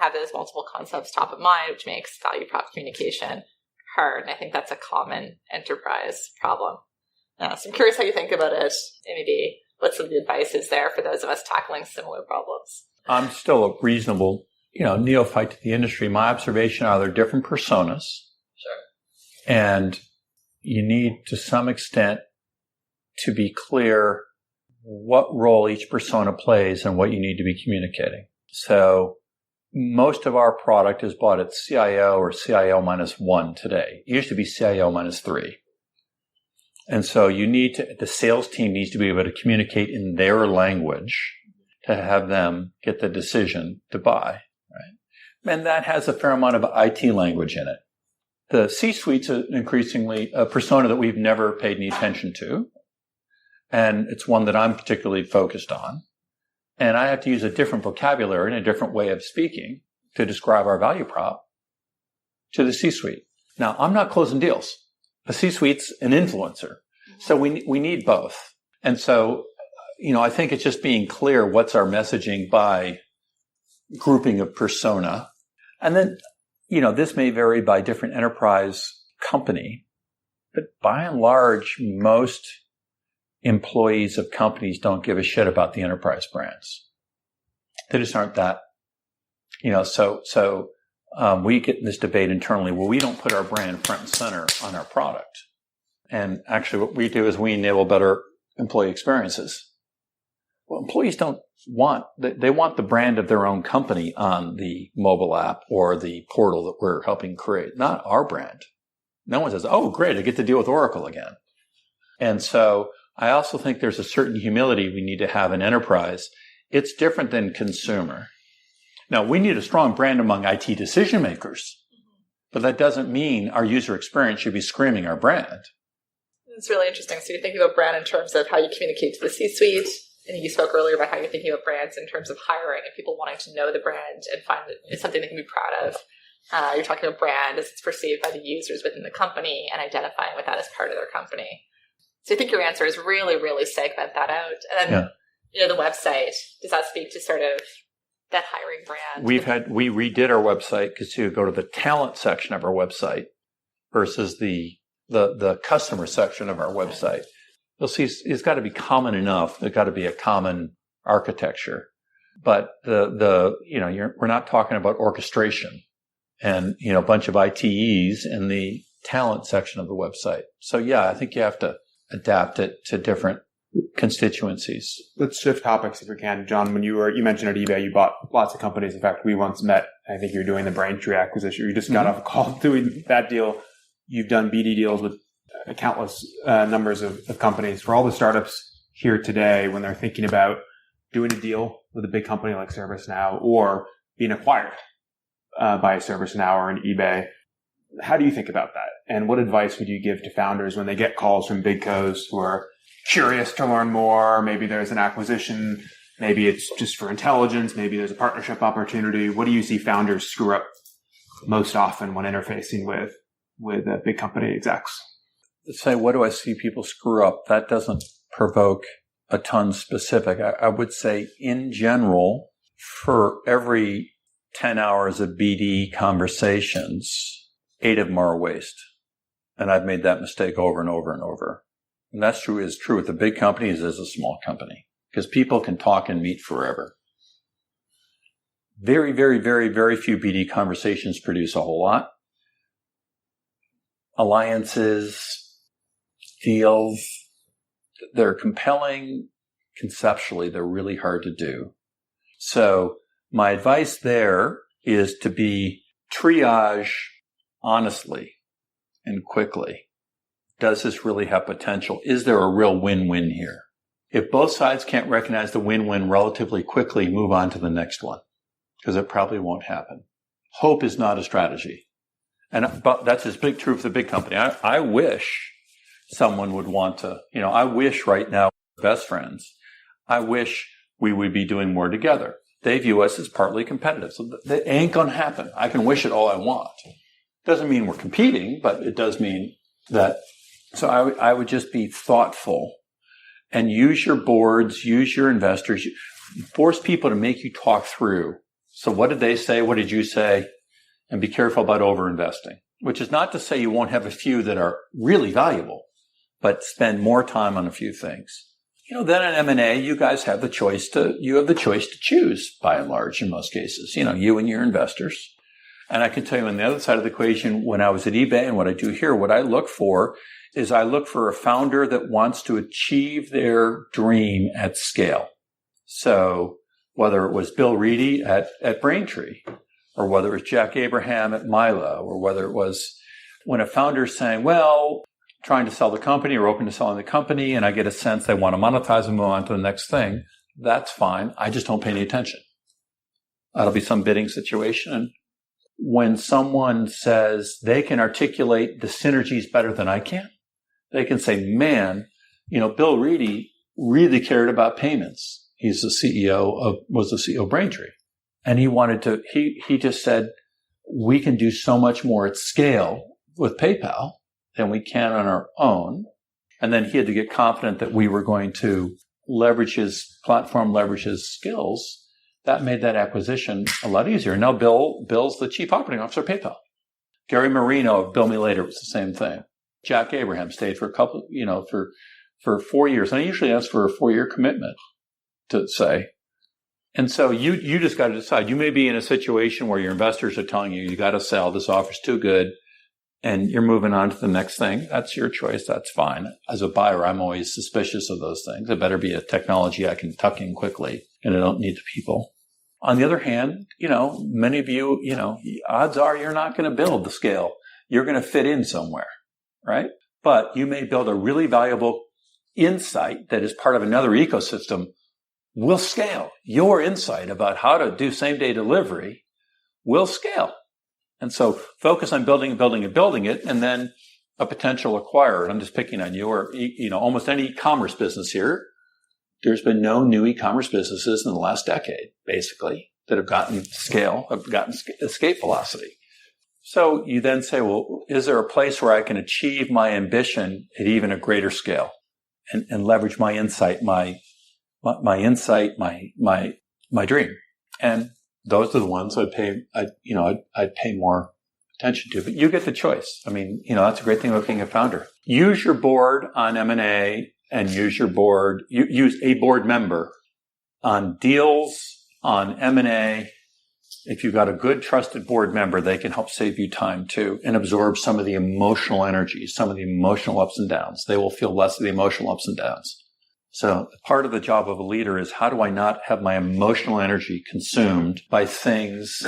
have those multiple concepts top of mind, which makes value prop communication hard. And I think that's a common enterprise problem. So I'm curious how you think about it, and maybe what some of the advice is there for those of us tackling similar problems. I'm still a reasonable, neophyte to the industry. My observation are there different personas. Sure. And you need, to some extent, to be clear what role each persona plays and what you need to be communicating. So most of our product is bought at CIO or CIO -1 today. It used to be CIO -3. And so the sales team needs to be able to communicate in their language to have them get the decision to buy, right? And that has a fair amount of IT language in it. The C-suite's increasingly a persona that we've never paid any attention to. And it's one that I'm particularly focused on. And I have to use a different vocabulary and a different way of speaking to describe our value prop to the C-suite. Now, I'm not closing deals. The C-suite's an influencer. So we need both. And so, I think it's just being clear what's our messaging by grouping of persona. And then, this may vary by different enterprise company, but by and large, most employees of companies don't give a shit about the enterprise brands. They just aren't that, so we get in this debate internally. Well, we don't put our brand front and center on our product. And actually what we do is we enable better employee experiences. Well, employees they want the brand of their own company on the mobile app or the portal that we're helping create, not our brand. No one says, oh, great, I get to deal with Oracle again. And so I also think there's a certain humility we need to have in enterprise. It's different than consumer. Now, we need a strong brand among IT decision makers, but that doesn't mean our user experience should be screaming our brand. It's really interesting. So you're thinking about brand in terms of how you communicate to the C-suite. And you spoke earlier about how you're thinking about brands in terms of hiring and people wanting to know the brand and find that it's something they can be proud of. You're talking about brand as it's perceived by the users within the company and identifying with that as part of their company. So I think your answer is really, really segment that out. And then, the website, does that speak to sort of that hiring brand? We redid our website because you go to the talent section of our website versus the customer section of our website. You'll see it's got to be common enough. There's got to be a common architecture, but we're not talking about orchestration and, a bunch of ITEs in the talent section of the website. So yeah, I think you have to adapt it to different constituencies. Let's shift topics if we can. John, when you mentioned at eBay, you bought lots of companies. In fact, we once met. I think you're doing the Braintree acquisition. You just got off a call doing that deal. You've done BD deals with countless numbers of companies. For all the startups here today, when they're thinking about doing a deal with a big company like ServiceNow or being acquired by a ServiceNow or an eBay, how do you think about that? And what advice would you give to founders when they get calls from big cos who are curious to learn more? Maybe there's an acquisition. Maybe it's just for intelligence. Maybe there's a partnership opportunity. What do you see founders screw up most often when interfacing with big company execs? Say, what do I see people screw up? That doesn't provoke a ton specific. I would say in general, for every 10 hours of BD conversations, 8 of them are a waste. And I've made that mistake over and over and over. And that's true with the big companies as a small company, because people can talk and meet forever. Very, very, very, very few BD conversations produce a whole lot. Alliances, deals, they're compelling conceptually. They're really hard to do. So my advice there is to be triage honestly and quickly. Does this really have potential? Is there a real win-win here? If both sides can't recognize the win-win relatively quickly, move on to the next one, because it probably won't happen. Hope is not a strategy. But that's as big true for the big company. I wish someone would want to, I wish right now, best friends, I wish we would be doing more together. They view us as partly competitive. So that ain't going to happen. I can wish it all I want. Doesn't mean we're competing, but it does mean that. So I would just be thoughtful and use your boards, use your investors, force people to make you talk through. So what did they say? What did you say? And be careful about overinvesting, which is not to say you won't have a few that are really valuable, but spend more time on a few things. Then in M&A, you guys have the choice to choose by and large in most cases, you and your investors. And I can tell you on the other side of the equation, when I was at eBay and what I do here, what I look for is I look for a founder that wants to achieve their dream at scale. So whether it was Bill Reedy at Braintree, or whether it was Jack Abraham at Milo, or whether it was when a founder is saying, well, trying to sell the company or open to selling the company, and I get a sense they want to monetize and move on to the next thing, that's fine. I just don't pay any attention. That'll be some bidding situation. And when someone says they can articulate the synergies better than I can, they can say, man, Bill Reedy really cared about payments. He's was the CEO of Braintree. And he just said, we can do so much more at scale with PayPal than we can on our own. And then he had to get confident that we were going to leverage his platform, leverage his skills. That made that acquisition a lot easier. Now Bill's the chief operating officer of PayPal. Gary Marino of Bill Me Later was the same thing. Jack Abraham stayed for a couple, for 4 years. And I usually ask for a 4-year commitment to say. And so you just got to decide. You may be in a situation where your investors are telling you got to sell. This offer's too good. And you're moving on to the next thing. That's your choice. That's fine. As a buyer, I'm always suspicious of those things. It better be a technology I can tuck in quickly, and I don't need the people. On the other hand, many of you, odds are you're not going to build the scale. You're going to fit in somewhere, right? But you may build a really valuable insight that is part of another ecosystem will scale. Your insight about how to do same-day delivery will scale. And so focus on building it, and then a potential acquirer. And I'm just picking on you, or, almost any e-commerce business here. There's been no new e-commerce businesses in the last decade, basically, that have gotten escape velocity. So you then say, well, is there a place where I can achieve my ambition at even a greater scale and leverage my insight, my dream? And those are the ones I'd pay more attention to. But you get the choice. I mean, that's a great thing about being a founder. Use your board on M&A and use a board member on deals, on M&A. If you've got a good trusted board member, they can help save you time too and absorb some of the emotional energy, some of the emotional ups and downs. They will feel less of the emotional ups and downs. So part of the job of a leader is how do I not have my emotional energy consumed by things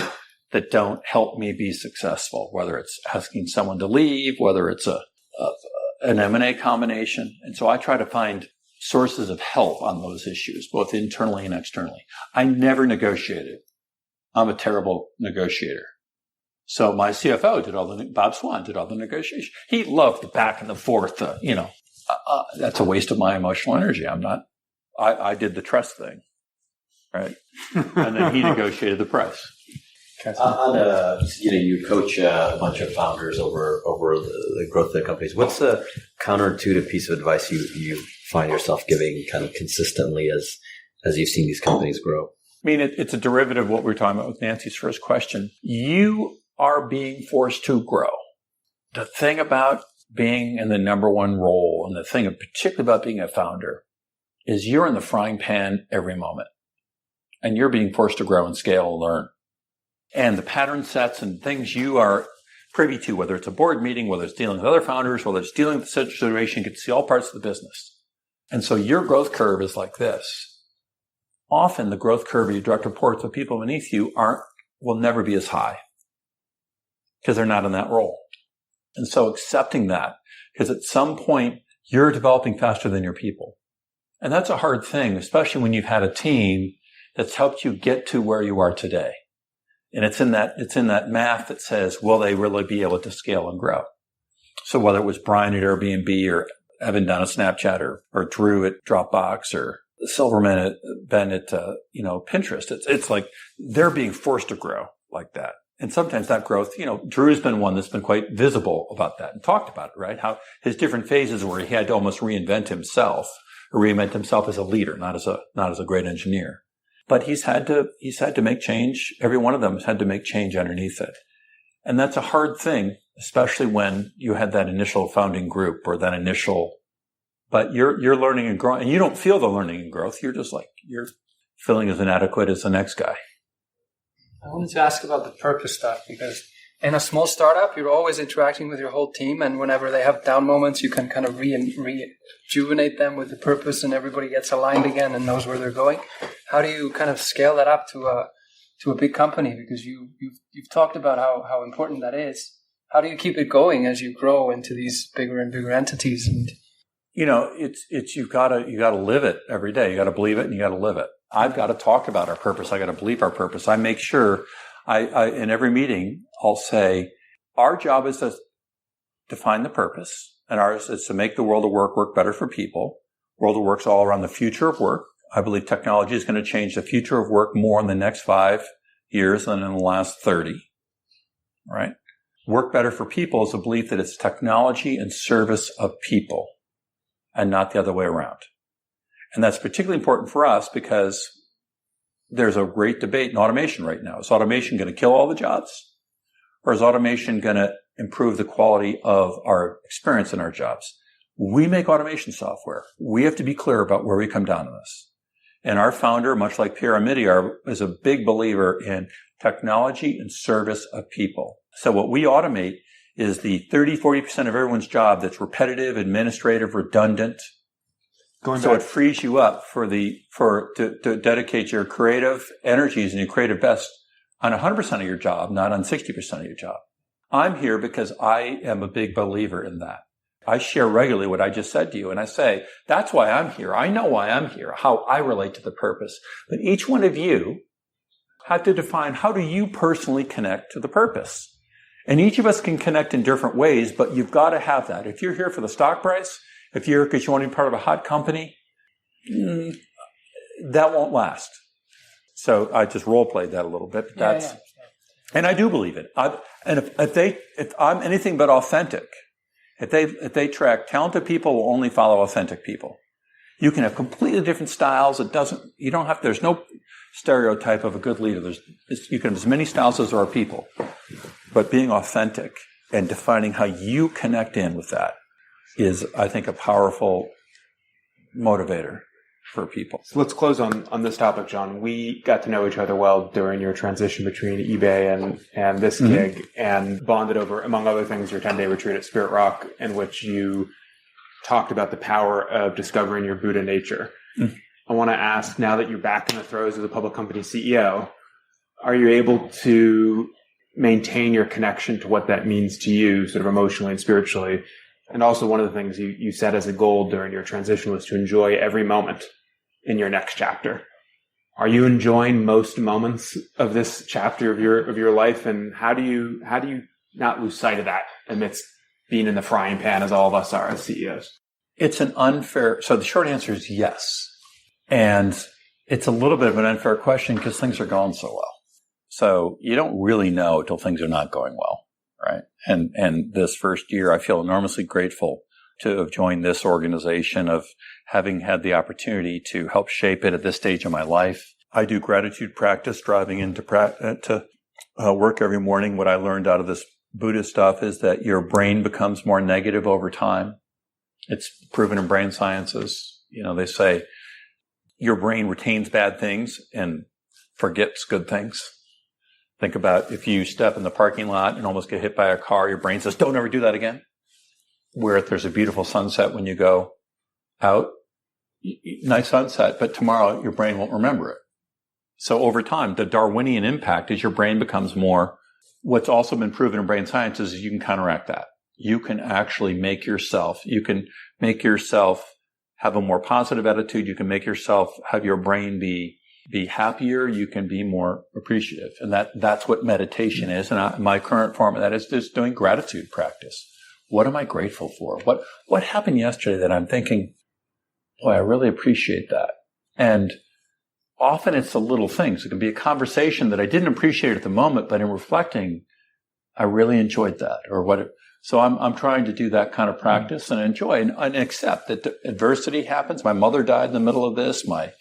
that don't help me be successful, whether it's asking someone to leave, whether it's an M&A combination. And so I try to find sources of help on those issues, both internally and externally. I never negotiated. I'm a terrible negotiator. So my CFO Bob Swan did all the negotiation. He loved the back and the forth, that's a waste of my emotional energy. I did the trust thing, right? And then he negotiated the price. You coach a bunch of founders over the growth of their companies. What's the counterintuitive piece of advice you find yourself giving kind of consistently as you've seen these companies grow? I mean, it's a derivative of what we were talking about with Nancy's first question. You are being forced to grow. The thing about being in the number one role, and the thing particularly about being a founder, is you're in the frying pan every moment. And you're being forced to grow and scale and learn. And the pattern sets and things you are privy to, whether it's a board meeting, whether it's dealing with other founders, whether it's dealing with the situation, you get to see all parts of the business. And so your growth curve is like this. Often the growth curve of your direct reports of people beneath you will never be as high because they're not in that role. And so accepting that, because at some point you're developing faster than your people. And that's a hard thing, especially when you've had a team that's helped you get to where you are today. And it's in that math that says, will they really be able to scale and grow? So whether it was Brian at Airbnb or Evan down at Snapchat or Drew at Dropbox or Silverman Ben at Pinterest, it's like they're being forced to grow like that. And sometimes that growth, Drew's been one that's been quite visible about that and talked about it, right? How his different phases where he had to almost reinvent himself as a leader, not as a great engineer. But he's had to make change. Every one of them has had to make change underneath it. And that's a hard thing, especially when you had that initial founding group or but you're learning and growing, and you don't feel the learning and growth. You're just like, you're feeling as inadequate as the next guy. I wanted to ask about the purpose stuff, because in a small startup, you're always interacting with your whole team, and whenever they have down moments, you can kind of rejuvenate them with the purpose, and everybody gets aligned again and knows where they're going. How do you kind of scale that up to a big company? Because you've talked about how important that is. How do you keep it going as you grow into these bigger and bigger entities? And you've got to live it every day. You got to believe it and you got to live it. I've got to talk about our purpose. I got to believe our purpose. I make sure I in every meeting, I'll say, our job is to define the purpose, and ours is to make the world of work better for people. World of work's all around the future of work. I believe technology is going to change the future of work more in the next 5 years than in the last 30. Right? Work better for people is a belief that it's technology and service of people and not the other way around. And that's particularly important for us because there's a great debate in automation right now. Is automation going to kill all the jobs? Or is automation going to improve the quality of our experience in our jobs? We make automation software. We have to be clear about where we come down on this. And our founder, much like Pierre Amidiar, is a big believer in technology and service of people. So what we automate is the 30-40% of everyone's job that's repetitive, administrative, redundant. It frees you up to dedicate your creative energies and your creative best on 100% of your job, not on 60% of your job. I'm here because I am a big believer in that. I share regularly what I just said to you, and I say, that's why I'm here. I know why I'm here, how I relate to the purpose. But each one of you had to define, how do you personally connect to the purpose? And each of us can connect in different ways, but you've got to have that. If you're here for the stock price, if you're because you want to be part of a hot company, that won't last. So I just role played that a little bit. But and I do believe it. If I'm anything but authentic, if they track talented people, will only follow authentic people. You can have completely different styles. There's no stereotype of a good leader. You can have as many styles as there are people, but being authentic and defining how you connect in with that is, I think, a powerful motivator for people. So let's close on this topic, John. We got to know each other well during your transition between eBay and this gig, and bonded over, among other things, your 10-day retreat at Spirit Rock, in which you talked about the power of discovering your Buddha nature. I want to ask, now that you're back in the throes of the public company CEO, are you able to maintain your connection to what that means to you, sort of emotionally and spiritually? And also, one of the things you set as a goal during your transition was to enjoy every moment in your next chapter. Are you enjoying most moments of this chapter of your life? And how do you not lose sight of that amidst being in the frying pan, as all of us are as CEOs? It's an unfair. So the short answer is yes. And it's a little bit of an unfair question because things are going so well. So you don't really know till things are not going well, right? And this first year, I feel enormously grateful to have joined this organization, of having had the opportunity to help shape it at this stage of my life. I do gratitude practice driving into work every morning. What I learned out of this Buddhist stuff is that your brain becomes more negative over time. It's proven in brain sciences. They say your brain retains bad things and forgets good things. Think about if you step in the parking lot and almost get hit by a car, your brain says, don't ever do that again. Where if there's a beautiful sunset when you go out, nice sunset, but tomorrow your brain won't remember it. So over time, the Darwinian impact is your brain becomes more. What's also been proven in brain science is you can counteract that. You can actually make yourself have a more positive attitude. You can make yourself have your brain be happier. You can be more appreciative. And that's what meditation is. And my current form of that is just doing gratitude practice. What am I grateful for? What happened yesterday that I'm thinking, boy, I really appreciate that. And often it's the little things. It can be a conversation that I didn't appreciate at the moment, but in reflecting, I really enjoyed that. So I'm trying to do that kind of practice and enjoy and accept that adversity happens. My mother died in the middle of this. My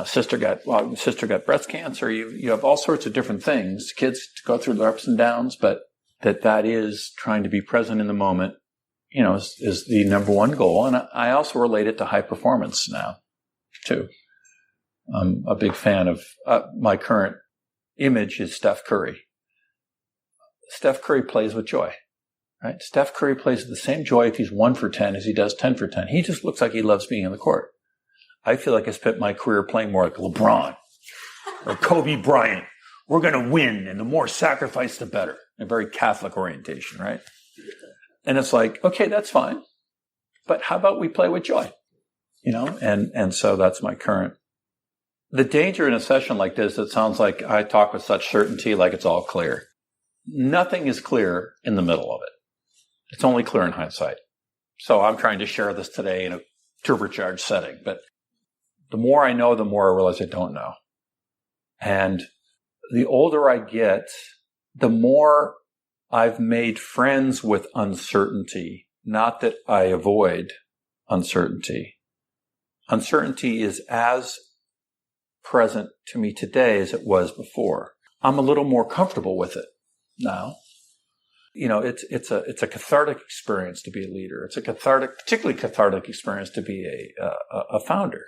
sister got breast cancer. You have all sorts of different things. Kids go through their ups and downs, but that is trying to be present in the moment, is the number one goal. And I also relate it to high performance now, too. I'm a big fan of my current image is Steph Curry. Steph Curry plays with joy, right? Steph Curry plays with the same joy if he's 1 for 10 as he does 10 for 10. He just looks like he loves being on the court. I feel like I spent my career playing more like LeBron or Kobe Bryant. We're going to win, and the more sacrifice, the better. A very Catholic orientation, right? And it's like, okay, that's fine. But how about we play with joy? And so that's my current. The danger in a session like this, it sounds like I talk with such certainty, like it's all clear. Nothing is clear in the middle of it. It's only clear in hindsight. So I'm trying to share this today in a turbocharged setting. But the more I know, the more I realize I don't know. And the older I get, the more I've made friends with uncertainty. Not that I avoid uncertainty. Uncertainty is as present to me today as it was before. I'm a little more comfortable with it now. It's a cathartic experience to be a leader. It's a particularly cathartic experience to be a founder.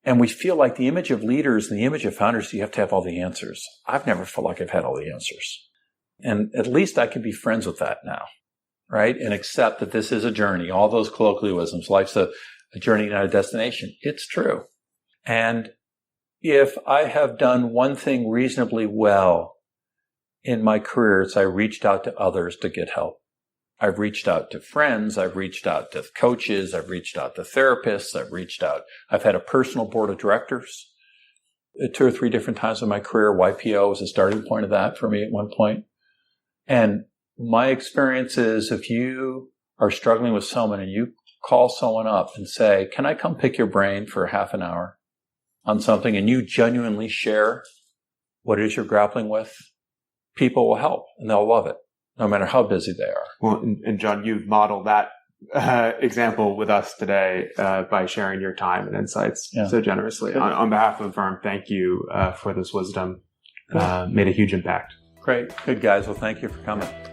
And we feel like the image of leaders and the image of founders, you have to have all the answers. I've never felt like I've had all the answers. And at least I can be friends with that now, right? And accept that this is a journey. All those colloquialisms, life's a journey, not a destination. It's true. And if I have done one thing reasonably well in my career, it's I reached out to others to get help. I've reached out to friends. I've reached out to coaches. I've reached out to therapists. I've had a personal board of directors at 2 or 3 different times in my career. YPO was a starting point of that for me at one point. And my experience is if you are struggling with someone and you call someone up and say, can I come pick your brain for half an hour on something, and you genuinely share what it is you're grappling with, people will help and they'll love it, no matter how busy they are. Well, and John, you've modeled that example with us today by sharing your time and insights so generously. On behalf of the firm, thank you for this wisdom. Made a huge impact. Great. Good, guys. Well, thank you for coming.